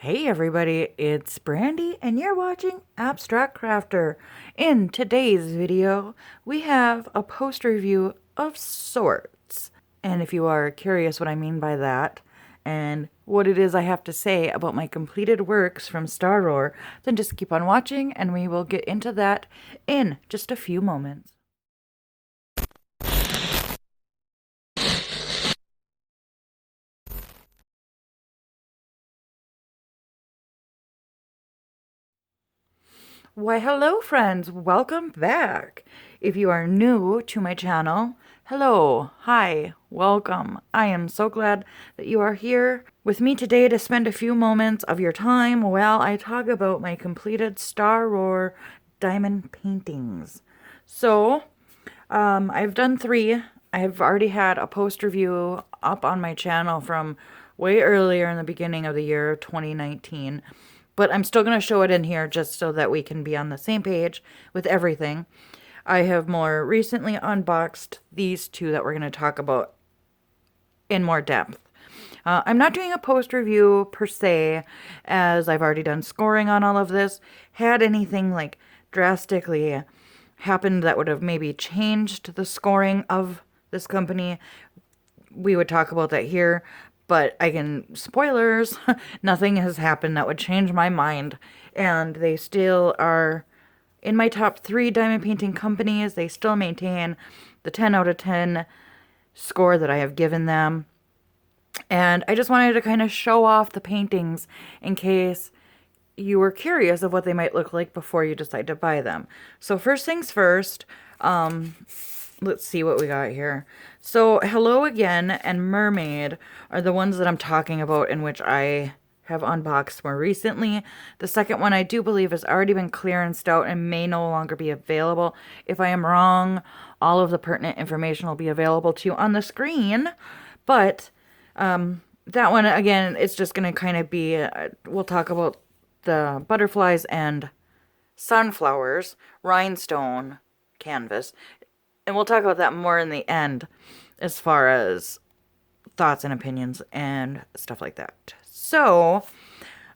Hey everybody, it's Brandy and you're watching Abstract Crafter. In today's video, we have a post review of sorts. And if you are curious what I mean by that and what it is I have to say about my completed works from Staroar, then just keep on watching and we will get into that in just a few moments. Why, hello, friends. Welcome back. If you are new to my channel, hello, hi, welcome. I am so glad that you are here with me today to spend a few moments of your time while I talk about my completed Staroar diamond paintings. So, I've done 3. I've already had a post review up on my channel from way earlier in the beginning of the year 2019. But I'm still going to show it in here just so that we can be on the same page with everything. I have more recently unboxed these 2 that we're going to talk about in more depth. I'm not doing a post review per se, as I've already done scoring on all of this. Had anything like drastically happened that would have maybe changed the scoring of this company, we would talk about that here. But spoilers, nothing has happened that would change my mind. And they still are in my top 3 diamond painting companies. They still maintain the 10 out of 10 score that I have given them. And I just wanted to kind of show off the paintings in case you were curious of what they might look like before you decide to buy them. So first things first, let's see what we got here. So Hello Again and Mermaid are the ones that I'm talking about, in which I have unboxed more recently. The second one I do believe has already been clearanced out and may no longer be available. If I am wrong, all of the pertinent information will be available to you on the screen. But that one, again, it's just going to kind of be, we'll talk about the butterflies and sunflowers, rhinestone canvas. And we'll talk about that more in the end as far as thoughts and opinions and stuff like that. So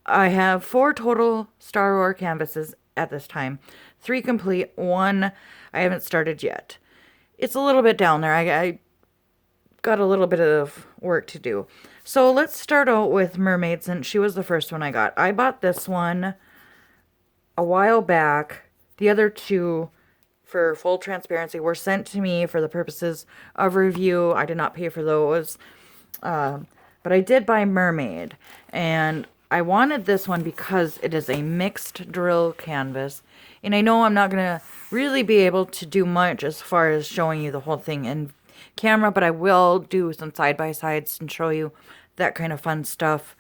I have 4 total Staroar canvases at this time. 3 complete, 1 I haven't started yet. It's a little bit down there. I got a little bit of work to do. So let's start out with Mermaid, since she was the first one I got. I bought this one a while back. The other 2, for full transparency, were sent to me for the purposes of review. I did not pay for those. But I did buy Mermaid. And I wanted this one because it is a mixed drill canvas. And I know I'm not going to really be able to do much as far as showing you the whole thing in camera, but I will do some side-by-sides and show you that kind of fun stuff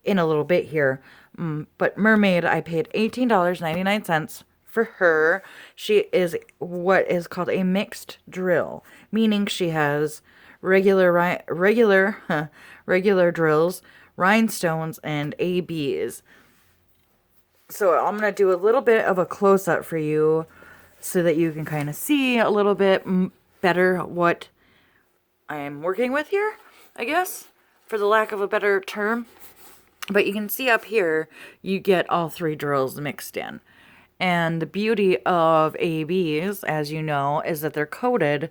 in a little bit here. But Mermaid, I paid $18.99 for her. She is what is called a mixed drill, meaning she has regular drills, rhinestones, and ABs. So I'm going to do a little bit of a close-up for you so that you can kind of see a little bit better what I am working with here, I guess, for the lack of a better term. But you can see up here, you get all 3 drills mixed in. And the beauty of ABs, as you know, is that they're coated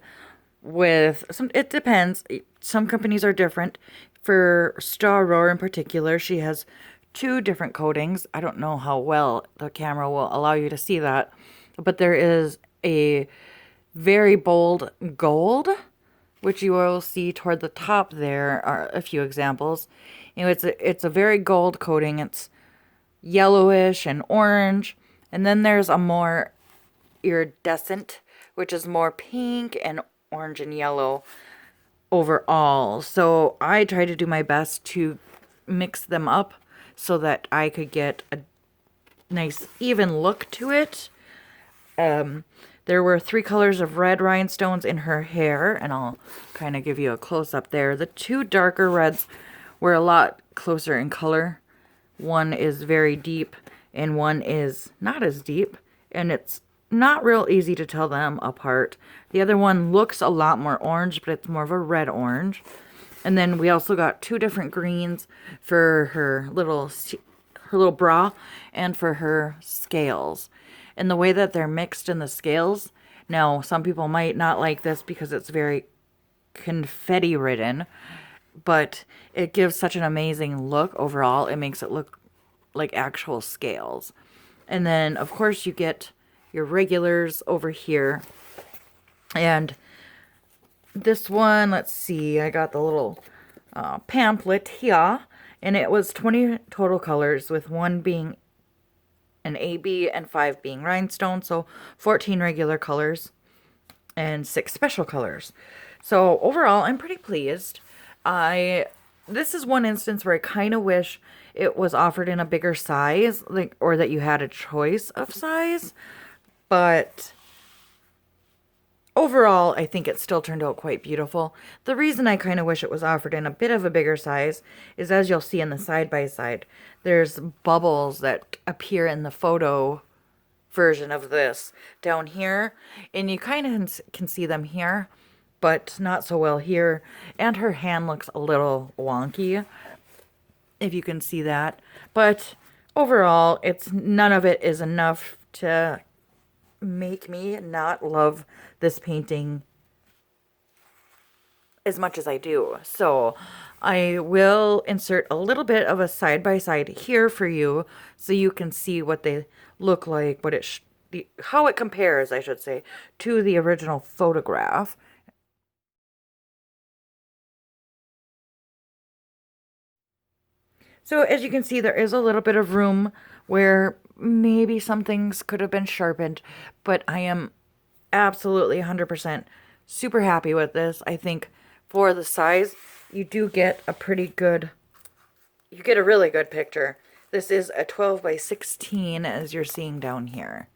with some, it depends. Some companies are different. For Staroar in particular, she has 2 different coatings. I don't know how well the camera will allow you to see that, but there is a very bold gold, which you will see toward the top. There are a few examples. You know, it's a very gold coating. It's yellowish and orange. And then there's a more iridescent, which is more pink and orange and yellow overall. So I try to do my best to mix them up so that I could get a nice even look to it. There were 3 colors of red rhinestones in her hair, and I'll kind of give you a close-up there. The 2 darker reds were a lot closer in color. One is very deep, and one is not as deep, and it's not real easy to tell them apart. The other one looks a lot more orange, but it's more of a red orange. And then we also got 2 different greens for her her little bra and for her scales. And the way that they're mixed in the scales, now some people might not like this because it's very confetti ridden, but it gives such an amazing look overall. It makes it look like actual scales. And then of course you get your regulars over here. And this one, let's see, I got the little pamphlet here, and it was 20 total colors, with 1 being an AB and 5 being rhinestone, so 14 regular colors and 6 special colors. So overall, I'm pretty pleased. This is one instance where I kind of wish it was offered in a bigger size, like, or that you had a choice of size, but overall, I think it still turned out quite beautiful. The reason I kind of wish it was offered in a bit of a bigger size is, as you'll see in the side-by-side, there's bubbles that appear in the photo version of this down here, and you kind of can see them here, but not so well here. And her hand looks a little wonky, if you can see that. But overall, none of it is enough to make me not love this painting as much as I do. So I will insert a little bit of a side-by-side here for you so you can see what they look like, how it compares, I should say, to the original photograph. So as you can see, there is a little bit of room where maybe some things could have been sharpened, but I am absolutely 100% super happy with this. I think for the size, you do get a really good picture. This is a 12 by 16, as you're seeing down here.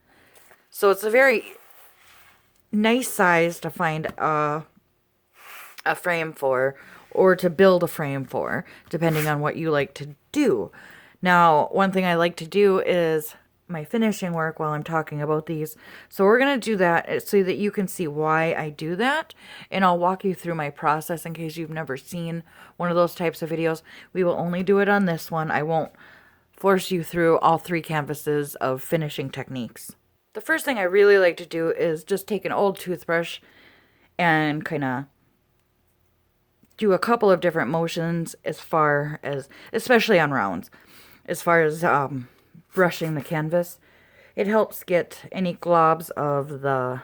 So it's a very nice size to find a frame for, or to build a frame for, depending on what you like to do. Now, one thing I like to do is my finishing work while I'm talking about these. So we're going to do that so that you can see why I do that. And I'll walk you through my process in case you've never seen one of those types of videos. We will only do it on this one. I won't force you through all 3 canvases of finishing techniques. The first thing I really like to do is just take an old toothbrush and kind of do a couple of different motions, especially on rounds, as far as brushing the canvas. It helps get any globs of the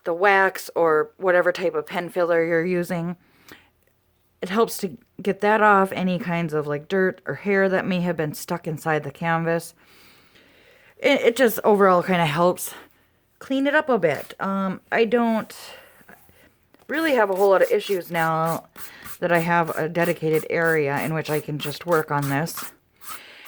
wax or whatever type of pen filler you're using. It helps to get that off, any kinds of like dirt or hair that may have been stuck inside the canvas. It just overall kind of helps clean it up a bit. I don't really have a whole lot of issues now that I have a dedicated area in which I can just work on this.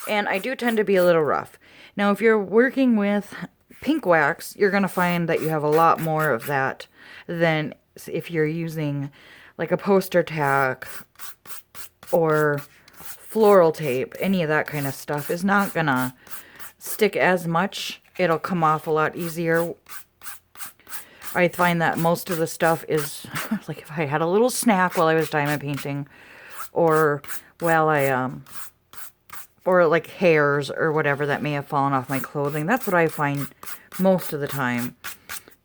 And I do tend to be a little rough. Now, if you're working with pink wax, you're going to find that you have a lot more of that than if you're using like a poster tack or floral tape. Any of that kind of stuff is not going to stick as much. It'll come off a lot easier. I find that most of the stuff is like if I had a little snack while I was diamond painting, or while or like hairs or whatever that may have fallen off my clothing. That's what I find most of the time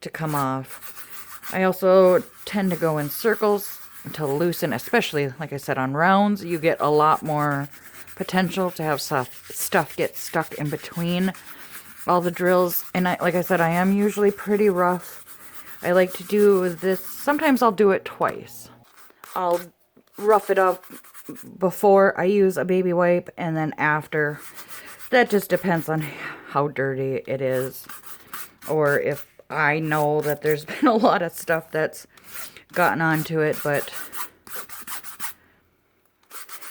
to come off. I also tend to go in circles to loosen, especially like I said on rounds. You get a lot more potential to have stuff get stuck in between all the drills. And like I said, I am usually pretty rough. I like to do this. Sometimes I'll do it twice. I'll rough it up before I use a baby wipe, and then after. That just depends on how dirty it is, or if I know that there's been a lot of stuff that's gotten onto it.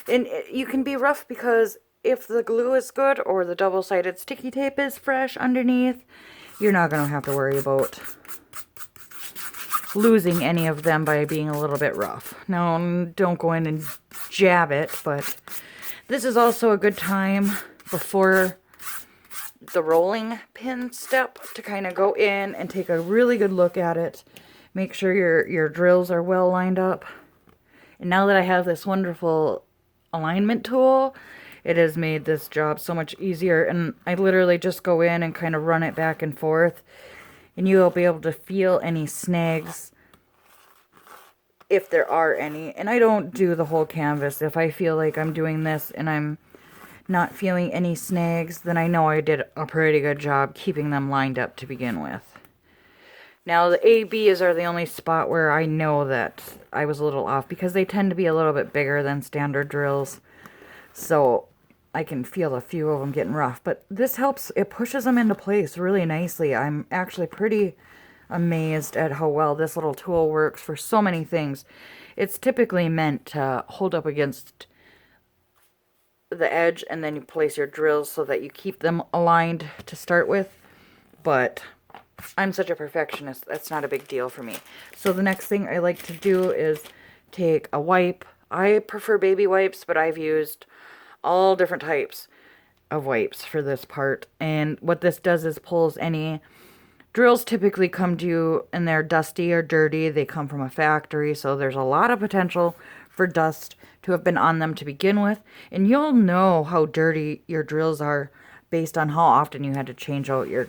And you can be rough because if the glue is good or the double-sided sticky tape is fresh underneath, you're not going to have to worry about losing any of them by being a little bit rough. Now, don't go in and jab it, but this is also a good time before the rolling pin step to kind of go in and take a really good look at it. Make sure your drills are well lined up. And now that I have this wonderful alignment tool, It has made this job so much easier, and I literally just go in and kind of run it back and forth, and you will be able to feel any snags if there are any. And I don't do the whole canvas. If I feel like I'm doing this and I'm not feeling any snags, then I know I did a pretty good job keeping them lined up to begin with. Now the ABs are the only spot where I know that I was a little off, because they tend to be a little bit bigger than standard drills. So I can feel a few of them getting rough. But this helps, it pushes them into place really nicely. I'm actually pretty amazed at how well this little tool works for so many things. It's typically meant to hold up against the edge, and then you place your drills so that you keep them aligned to start with. But I'm such a perfectionist, that's not a big deal for me. So the next thing I like to do is take a wipe. I prefer baby wipes, but I've used all different types of wipes for this part. And what this does is pulls any drills typically come to you and they're dusty or dirty. They come from a factory, so there's a lot of potential for dust to have been on them to begin with. And you'll know how dirty your drills are based on how often you had to change out your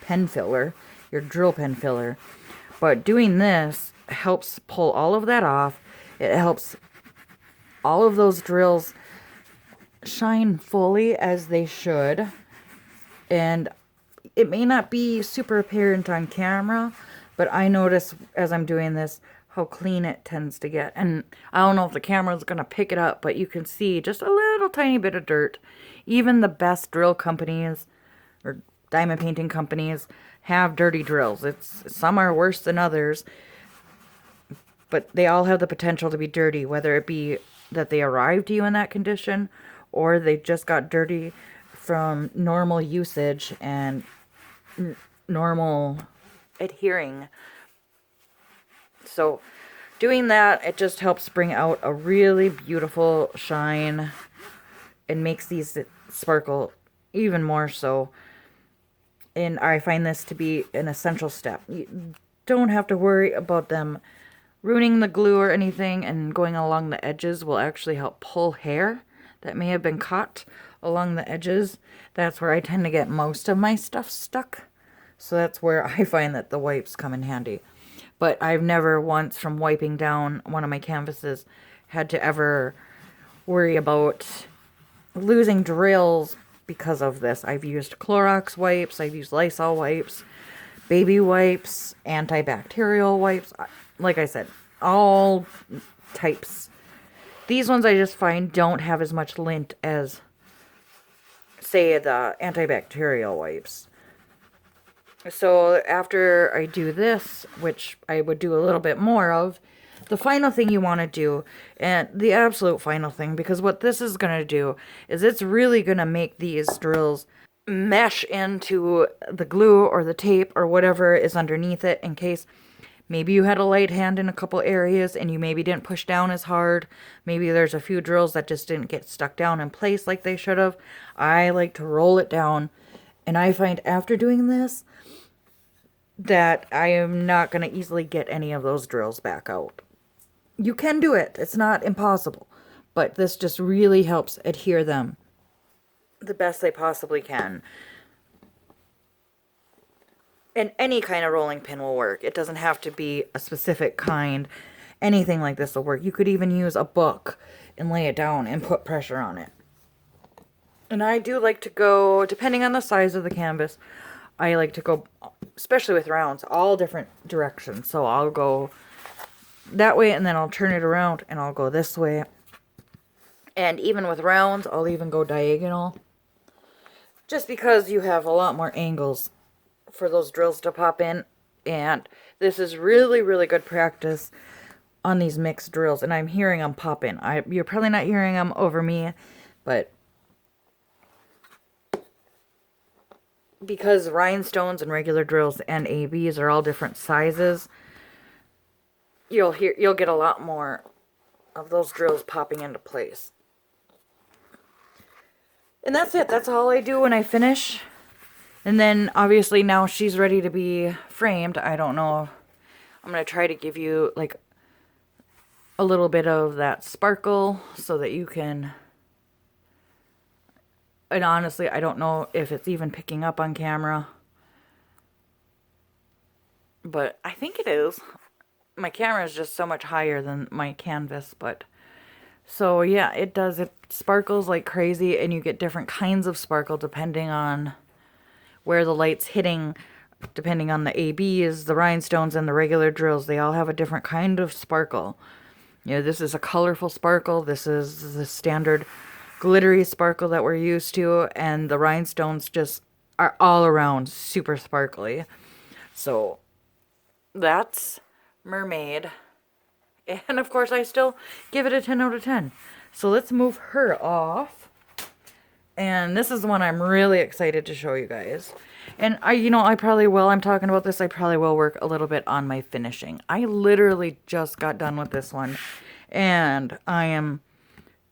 pen filler, your drill pen filler. But doing this helps pull all of that off. It helps all of those drills shine fully as they should. And it may not be super apparent on camera, but I notice as I'm doing this how clean it tends to get. And I don't know if the camera's going to pick it up, but you can see just a little tiny bit of dirt. Even the best drill companies or diamond painting companies have dirty drills. Some are worse than others, but they all have the potential to be dirty, whether it be that they arrived to you in that condition or they just got dirty from normal usage and normal adhering. So doing that, it just helps bring out a really beautiful shine and makes these sparkle even more so. And I find this to be an essential step. You don't have to worry about them ruining the glue or anything, and going along the edges will actually help pull hair that may have been caught along the edges. That's where I tend to get most of my stuff stuck. So that's where I find that the wipes come in handy. But I've never once, from wiping down one of my canvases, had to ever worry about losing drills because of this. I've used Clorox wipes, I've used Lysol wipes, baby wipes, antibacterial wipes. Like I said, all types. These ones I just find don't have as much lint as, say, the antibacterial wipes. So after I do this, which I would do a little bit more of, the final thing you want to do, and the absolute final thing, because what this is going to do is it's really going to make these drills mesh into the glue or the tape or whatever is underneath it, in case maybe you had a light hand in a couple areas and you maybe didn't push down as hard. Maybe there's a few drills that just didn't get stuck down in place like they should have. I like to roll it down, and I find after doing this that I am not going to easily get any of those drills back out. You can do it. It's not impossible. But this just really helps adhere them the best they possibly can. And any kind of rolling pin will work. It doesn't have to be a specific kind. Anything like this will work. You could even use a book and lay it down and put pressure on it. And I do like to go, depending on the size of the canvas, I like to go, especially with rounds, all different directions. So I'll go that way, and then I'll turn it around and I'll go this way. And even with rounds, I'll even go diagonal, just because you have a lot more angles for those drills to pop in. And this is really, really good practice on these mixed drills. And I'm hearing them pop in. You're probably not hearing them over me, but because rhinestones and regular drills and ABs are all different sizes, you'll get a lot more of those drills popping into place. And that's it. That's all I do when I finish. And then obviously now she's ready to be framed. I don't know. I'm going to try to give you like a little bit of that sparkle so that you can And honestly, I don't know if it's even picking up on camera. But I think it is. My camera is just so much higher than my canvas, but... So yeah, it does. It sparkles like crazy, and you get different kinds of sparkle depending on where the light's hitting, depending on the ABs, the rhinestones, and the regular drills. They all have a different kind of sparkle. You know, this is a colorful sparkle. This is the standard glittery sparkle that we're used to, and the rhinestones just are all around super sparkly. So that's Mermaid. And of course, I still give it a 10 out of 10. So let's move her off. And this is the one I'm really excited to show you guys. And I probably will, I'm talking about this, I probably will work a little bit on my finishing. I literally just got done with this one. And I am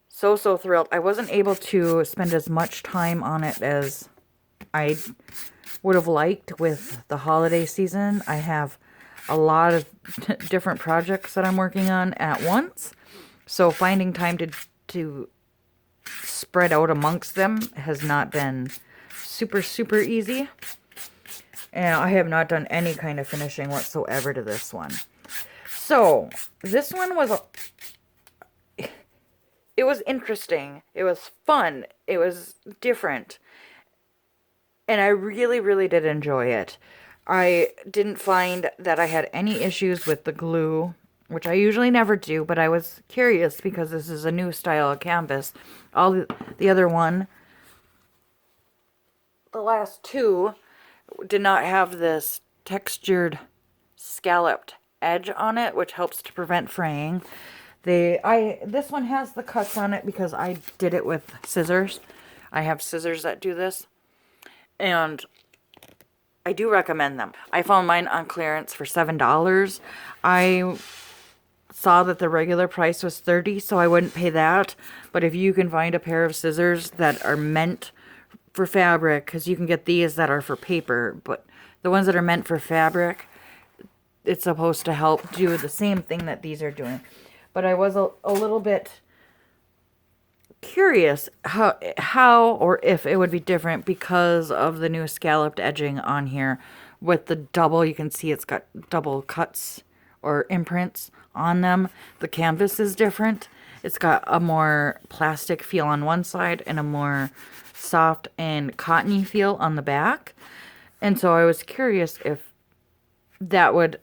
so thrilled. I wasn't able to spend as much time on it as I would have liked with the holiday season. I have a lot of different projects that I'm working on at once. So finding time to spread out amongst them has not been super easy. And I have not done any kind of finishing whatsoever to this one. So this one was... It was interesting. It was fun. It was different. And I really did enjoy it. I didn't find that I had any issues with the glue, which I usually never do, but I was curious because this is a new style of canvas. The other one, the last two, did not have this textured scalloped edge on it, which helps to prevent fraying. This one has the cuts on it because I did it with scissors. I have scissors that do this. And I do recommend them. I found mine on clearance for $7. I saw that the regular price was $30, so I wouldn't pay that. But if you can find a pair of scissors that are meant for fabric, because you can get these that are for paper, but the ones that are meant for fabric, it's supposed to help do the same thing that these are doing. But I was a little bit curious how or if it would be different because of the new scalloped edging on here with the double. You can see it's got double cuts or imprints on them. The canvas is different. It's got a more plastic feel on one side and a more soft and cottony feel on the back. And so I was curious if that would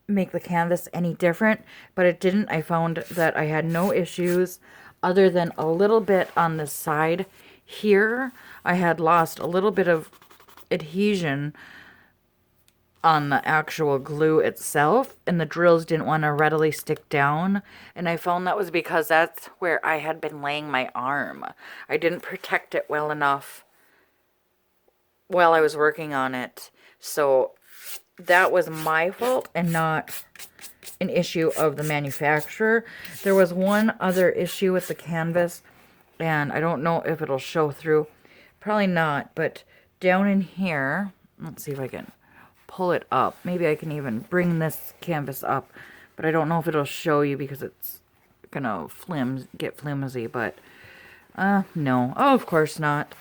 make the canvas any different, but it didn't. I found that I had no issues other than a little bit on the side here. I had lost a little bit of adhesion on the actual glue itself, and the drills didn't want to readily stick down. And I found that was because that's where I had been laying my arm. I didn't protect it well enough while I was working on it. So that was my fault and not an issue of the manufacturer. There was one other issue with the canvas, and I don't know if it'll show through. Probably not, but down in here, let's see if I can pull it up. Maybe I can even bring this canvas up, but I don't know if it'll show you because it's gonna get flimsy, but no. Oh, of course not.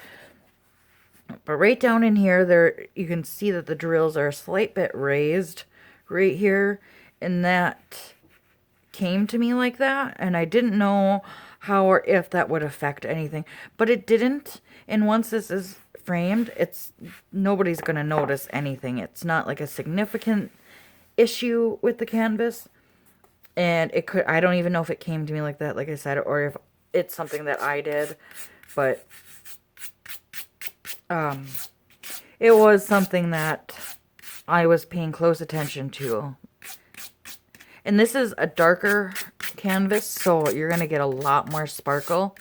But right down in here, there you can see that the drills are a slight bit raised right here, and that came to me like that, and I didn't know how or if that would affect anything, but it didn't. And once this is framed, nobody's gonna notice anything. It's not like a significant issue with the canvas, and I don't even know if it came to me like that, like I said, or if it's something that I did, but it was something that I was paying close attention to. And this is a darker canvas, so you're going to get a lot more sparkle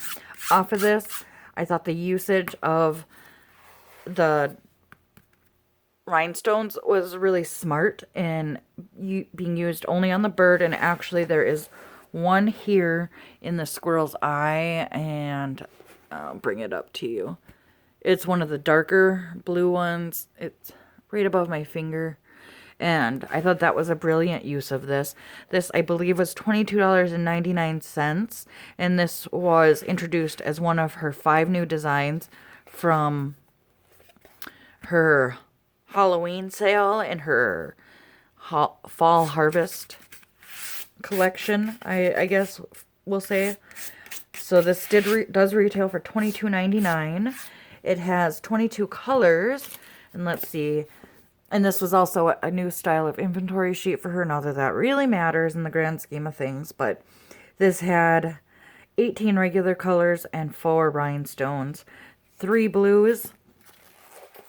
off of this. I thought the usage of the rhinestones was really smart and being used only on the bird. And actually there is one here in the squirrel's eye, and I'll bring it up to you. It's one of the darker blue ones. It's right above my finger. And I thought that was a brilliant use of this. This, I believe, was $22.99. And this was introduced as one of her 5 new designs from her Halloween sale and her fall harvest collection, I guess we'll say. So this does retail for $22.99. It has 22 colors, and let's see. And this was also a new style of inventory sheet for her. Not that that really matters in the grand scheme of things, but this had 18 regular colors and 4 rhinestones, 3 blues,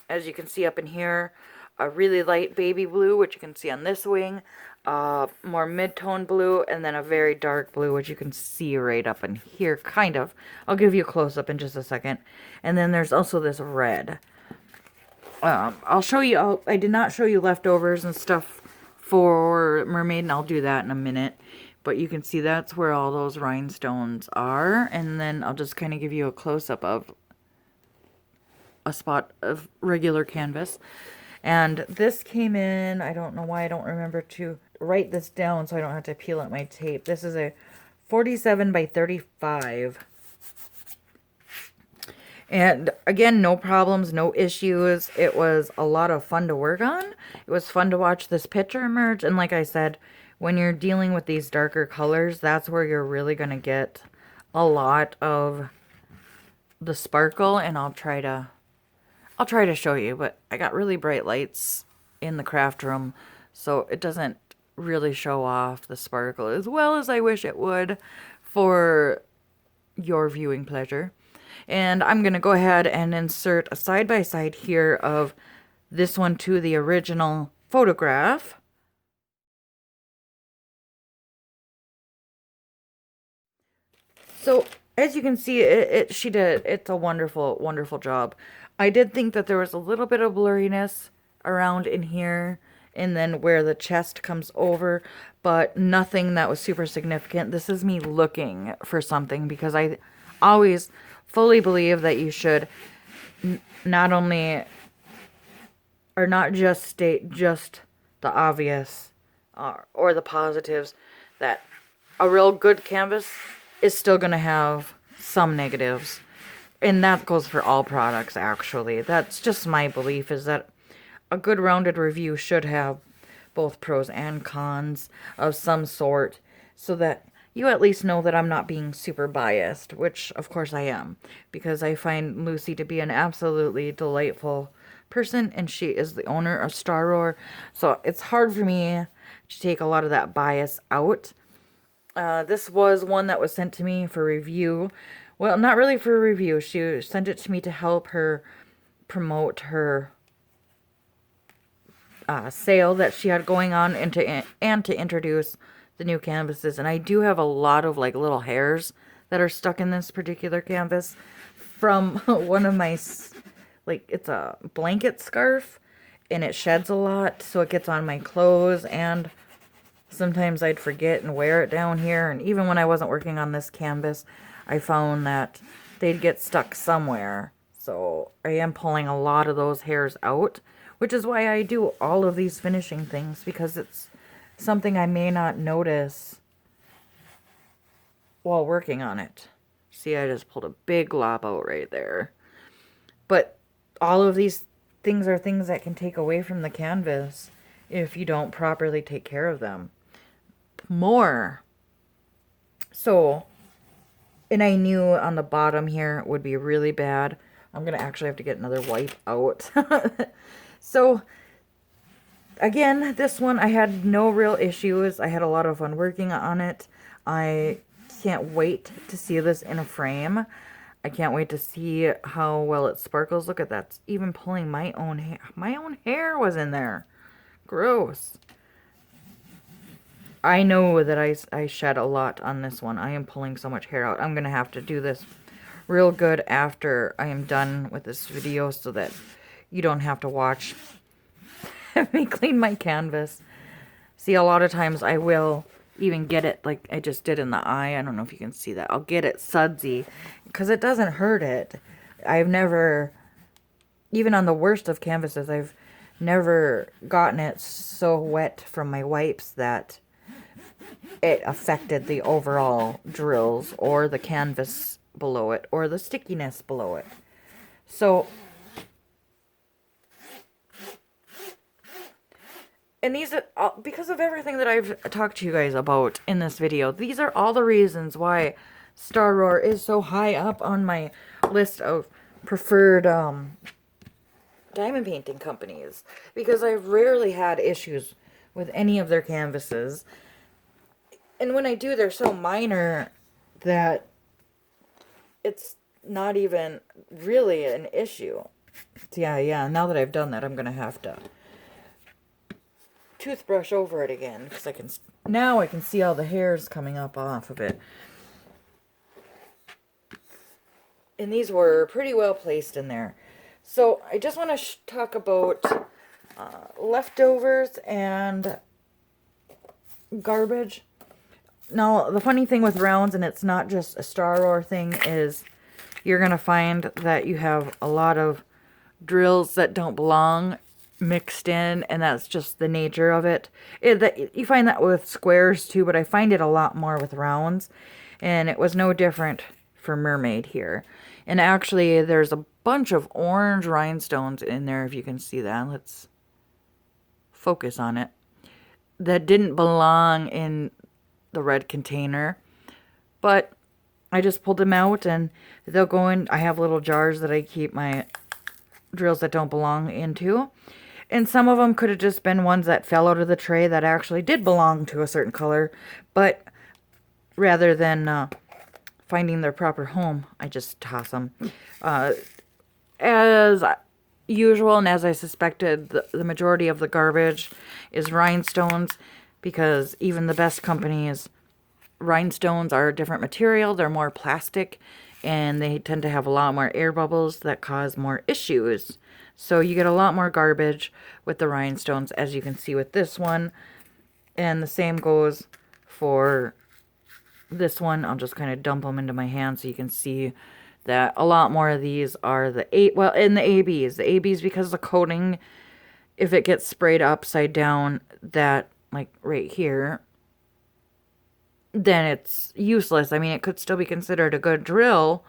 as you can see up in here, a really light baby blue, which you can see on this wing, more mid-tone blue, and then a very dark blue, which you can see right up in here, kind of. I'll give you a close-up in just a second. And then there's also this red. I'll show you, I did not show you leftovers and stuff for Mermaid, and I'll do that in a minute. But you can see that's where all those rhinestones are. And then I'll just kind of give you a close-up of a spot of regular canvas. And this came in, I don't know why I don't remember to write this down so I don't have to peel at my tape. This is a 47 by 35. And again, no problems, no issues. It was a lot of fun to work on. It was fun to watch this picture emerge. And like I said, when you're dealing with these darker colors, that's where you're really going to get a lot of the sparkle. And I'll try to show you, but I got really bright lights in the craft room, so it doesn't really show off the sparkle as well as I wish it would for your viewing pleasure. And I'm going to go ahead and insert a side-by-side here of this one to the original photograph. So as you can see, it's a wonderful, wonderful job. I did think that there was a little bit of blurriness around in here and then where the chest comes over, but nothing that was super significant. This is me looking for something because I always fully believe that you should not only, or not just state just the obvious or the positives, that a real good canvas is still going to have some negatives. And that goes for all products, actually. That's just my belief, is that a good rounded review should have both pros and cons of some sort, so that you at least know that I'm not being super biased, which of course I am, because I find Lucy to be an absolutely delightful person, and she is the owner of Staroar, so it's hard for me to take a lot of that bias out. This was one that was sent to me for review. Well, not really for review. She sent it to me to help her promote her sale that she had going on, and to introduce the new canvases. And I do have a lot of like little hairs that are stuck in this particular canvas from one of my, like, it's a blanket scarf, and it sheds a lot, so it gets on my clothes, and sometimes I'd forget and wear it down here. And even when I wasn't working on this canvas, I found that they'd get stuck somewhere. So I am pulling a lot of those hairs out, which is why I do all of these finishing things, because it's something I may not notice while working on it. See, I just pulled a big glob out right there. But all of these things are things that can take away from the canvas if you don't properly take care of them. More. So, and I knew on the bottom here would be really bad. I'm going to actually have to get another wipe out. So, again, this one I had no real issues. I had a lot of fun working on it. I can't wait to see this in a frame. I can't wait to see how well it sparkles. Look at that. It's even pulling my own hair. My own hair was in there. Gross. I know that I shed a lot on this one. I am pulling so much hair out. I'm going to have to do this real good after I am done with this video, so that you don't have to watch me clean my canvas. See, a lot of times I will even get it like I just did in the eye. I don't know if you can see that. I'll get it sudsy because it doesn't hurt it. I've never, even on the worst of canvases, I've never gotten it so wet from my wipes that it affected the overall drills or the canvas below it or the stickiness below it. So, and these are all, because of everything that I've talked to you guys about in this video, these are all the reasons why Staroar is so high up on my list of preferred diamond painting companies, because I've rarely had issues with any of their canvases. And when I do, they're so minor that it's not even really an issue. So yeah, now that I've done that, I'm going to have to toothbrush over it again, because now I can see all the hairs coming up off of it. And these were pretty well placed in there. So I just want to talk about leftovers and garbage. Now, the funny thing with rounds, and it's not just a Staroar thing, is you're going to find that you have a lot of drills that don't belong mixed in, and that's just the nature of it. You find that with squares too, but I find it a lot more with rounds, and it was no different for Mermaid here. And actually, there's a bunch of orange rhinestones in there, if you can see that. Let's focus on it. That didn't belong in the red container, but I just pulled them out, and they'll go in. I have little jars that I keep my drills that don't belong into, and some of them could have just been ones that fell out of the tray that actually did belong to a certain color, but rather than finding their proper home, I just toss them. As usual, and as I suspected, the majority of the garbage is rhinestones, because even the best companies, rhinestones are a different material. They're more plastic, and they tend to have a lot more air bubbles that cause more issues. So you get a lot more garbage with the rhinestones, as you can see with this one. And the same goes for this one. I'll just kind of dump them into my hand so you can see that a lot more of these are in the ABs. The ABs, because the coating, if it gets sprayed upside down, that, like right here, then it's useless. I mean, it could still be considered a good drill,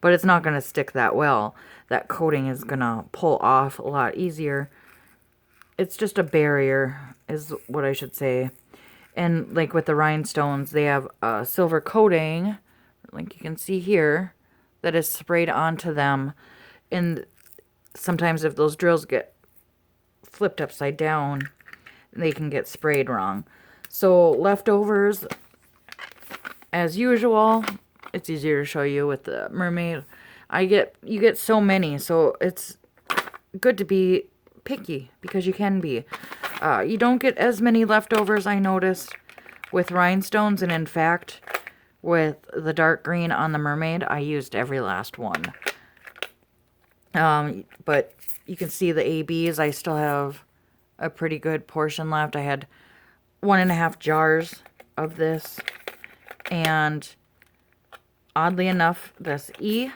but it's not going to stick that well. That coating is going to pull off a lot easier. It's just a barrier, is what I should say. And like with the rhinestones, they have a silver coating, like you can see here, that is sprayed onto them. And sometimes if those drills get flipped upside down, they can get sprayed wrong. So leftovers, as usual, it's easier to show you with the Mermaid. You get so many, so it's good to be picky, because you can be. You don't get as many leftovers, I noticed, with rhinestones, and in fact, with the dark green on the Mermaid, I used every last one. But you can see the ABs, I still have a pretty good portion left. I had 1.5 jars of this, and oddly enough, this E,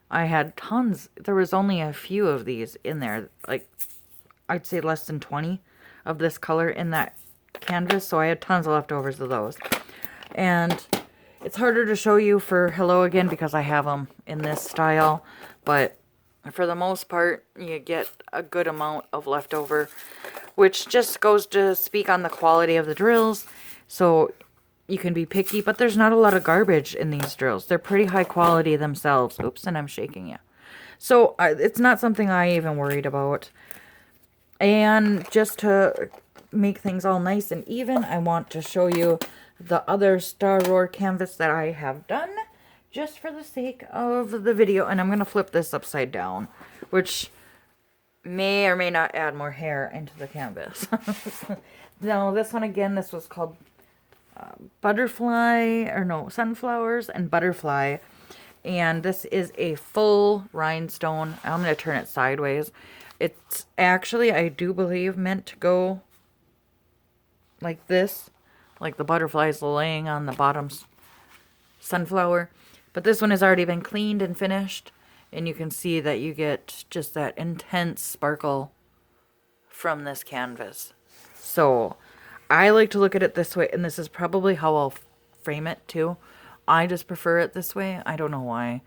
I had tons. There was only a few of these in there, like I'd say less than 20 of this color in that canvas, so I had tons of leftovers of those. And it's harder to show you for Hello Again because I have them in this style, but for the most part, you get a good amount of leftover, which just goes to speak on the quality of the drills. So you can be picky, but there's not a lot of garbage in these drills. They're pretty high quality themselves. Oops, and I'm shaking you. So it's not something I even worried about. And just to make things all nice and even, I want to show you the other Staroar canvas that I have done, just for the sake of the video. And I'm going to flip this upside down, which may or may not add more hair into the canvas. Now, this one again, this was called Sunflowers and Butterfly. And this is a full rhinestone. I'm going to turn it sideways. It's actually, I do believe, meant to go like this, like the butterflies laying on the bottom sunflower. But this one has already been cleaned and finished, and you can see that you get just that intense sparkle from this canvas. So I like to look at it this way, and this is probably how I'll frame it too. I just prefer it this way. I don't know why.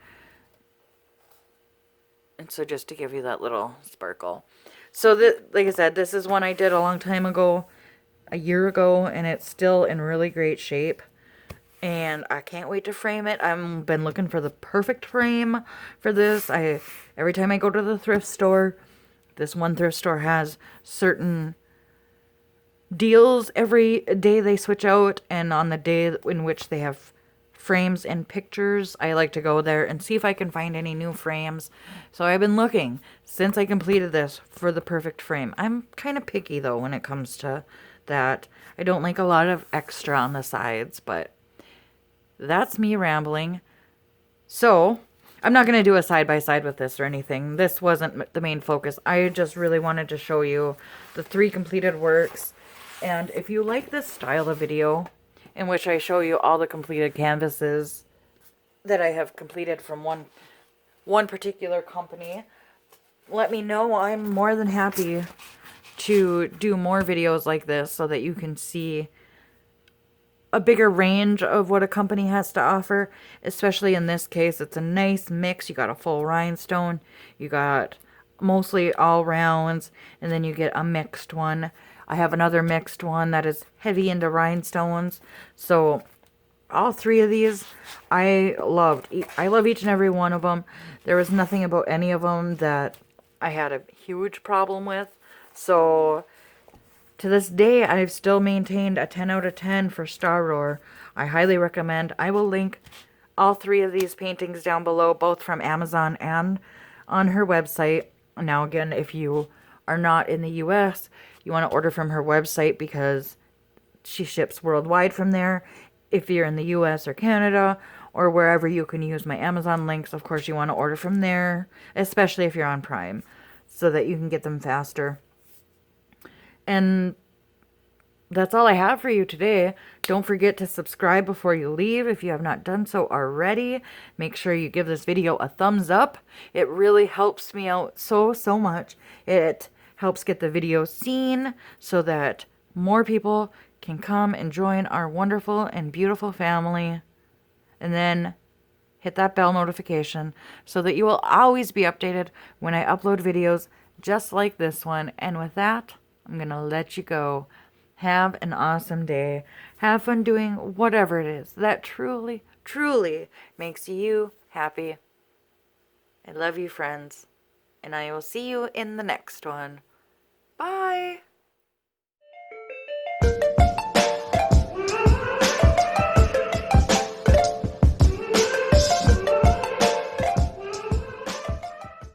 And so just to give you that little sparkle. So that, like I said, this is one I did a long time ago, a year ago, and it's still in really great shape. And I can't wait to frame it. I've been looking for the perfect frame for this. Every time I go to the thrift store, this one thrift store has certain deals every day they switch out, and on the day in which they have frames and pictures, I like to go there and see if I can find any new frames. So I've been looking since I completed this for the perfect frame. I'm kind of picky though when it comes to that. I don't like a lot of extra on the sides, but that's me rambling. So I'm not going to do a side-by-side with this or anything. This wasn't the main focus. I just really wanted to show you the 3 completed works. And if you like this style of video, in which I show you all the completed canvases that I have completed from one particular company, let me know. I'm more than happy to do more videos like this so that you can see a bigger range of what a company has to offer. Especially in this case, it's a nice mix. You got a full rhinestone, you got mostly all rounds, and then you get a mixed one. I have another mixed one that is heavy into rhinestones. So all 3 of these I loved. I love each and every one of them. There was nothing about any of them that I had a huge problem with. So to this day, I've still maintained a 10 out of 10 for Staroar. I highly recommend. I will link all 3 of these paintings down below, both from Amazon and on her website. Now again, if you are not in the US, you want to order from her website because she ships worldwide from there. If you're in the US or Canada or wherever you can use my Amazon links, of course you want to order from there, especially if you're on Prime, so that you can get them faster. And that's all I have for you today. Don't forget to subscribe before you leave if you have not done so already. Make sure you give this video a thumbs up. It really helps me out so much. It helps get the video seen so that more people can come and join our wonderful and beautiful family. And then hit that bell notification so that you will always be updated when I upload videos just like this one. And with that, I'm going to let you go. Have an awesome day. Have fun doing whatever it is that truly makes you happy. I love you, friends. And I will see you in the next one. Bye.